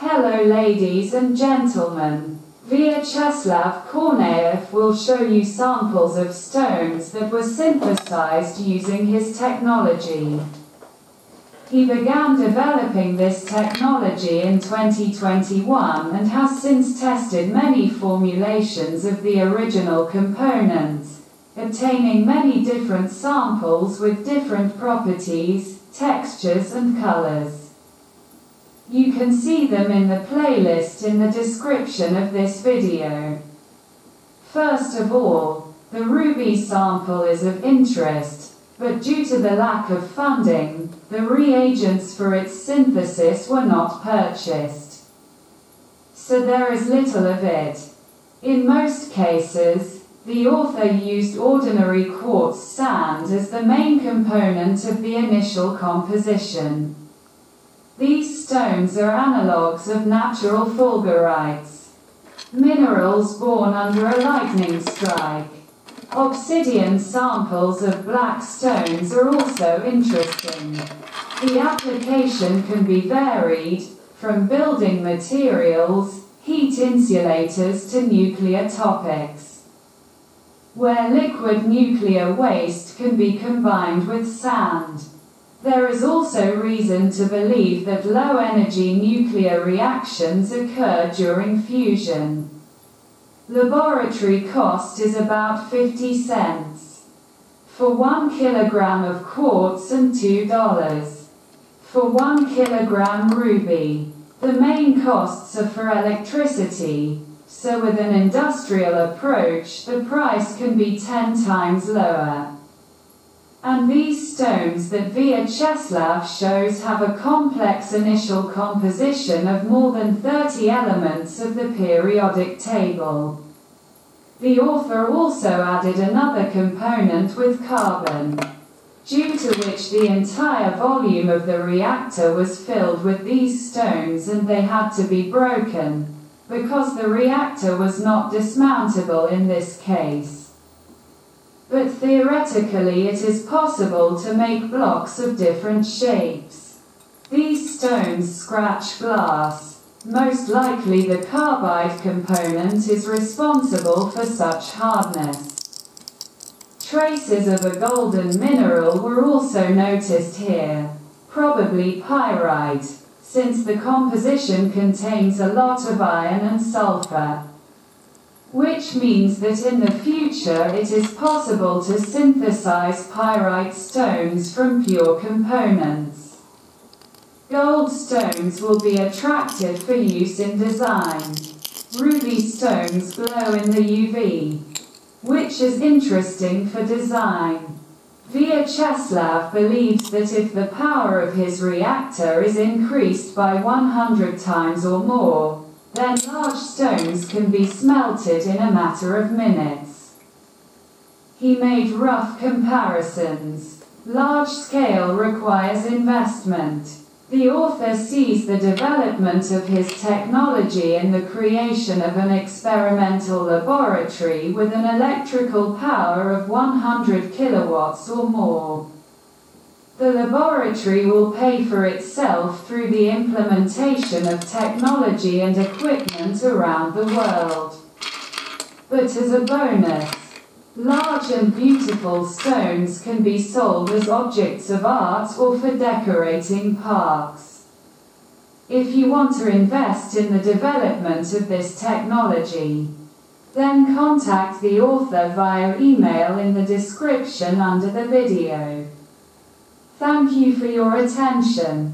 Hello ladies and gentlemen. Vyacheslav Korneyev will show you samples of stones that were synthesized using his technology. He began developing this technology in 2021 and has since tested many formulations of the original components, obtaining many different samples with different properties, textures and colors. You can see them in the playlist in the description of this video. First of all, the ruby sample is of interest, but due to the lack of funding, the reagents for its synthesis were not purchased. So there is little of it. In most cases, the author used ordinary quartz sand as the main component of the initial composition. These stones are analogues of natural fulgurites, minerals born under a lightning strike. Obsidian samples of black stones are also interesting. The application can be varied, from building materials, heat insulators to nuclear topics, where liquid nuclear waste can be combined with sand. There is also reason to believe that low-energy nuclear reactions occur during fusion. Laboratory cost is about 50 cents for 1 kilogram of quartz and $2 for 1 kilogram ruby. The main costs are for electricity, so with an industrial approach the price can be 10 times lower. And these stones that Vyacheslav shows have a complex initial composition of more than 30 elements of the periodic table. The author also added another component with carbon, due to which the entire volume of the reactor was filled with these stones and they had to be broken, because the reactor was not dismountable in this case. But theoretically it is possible to make blocks of different shapes. These stones scratch glass. Most likely the carbide component is responsible for such hardness. Traces of a golden mineral were also noticed here, probably pyrite, since the composition contains a lot of iron and sulfur, which means that in the future it is possible to synthesize pyrite stones from pure components. Gold stones will be attractive for use in design. Ruby stones glow in the UV, which is interesting for design. Vyacheslav believes that if the power of his reactor is increased by 100 times or more, then large stones can be smelted in a matter of minutes. He made rough comparisons. Large scale requires investment. The author sees the development of his technology in the creation of an experimental laboratory with an electrical power of 100 kilowatts or more. The laboratory will pay for itself through the implementation of technology and equipment around the world. But as a bonus, large and beautiful stones can be sold as objects of art or for decorating parks. If you want to invest in the development of this technology, then contact the author via email in the description under the video. Thank you for your attention.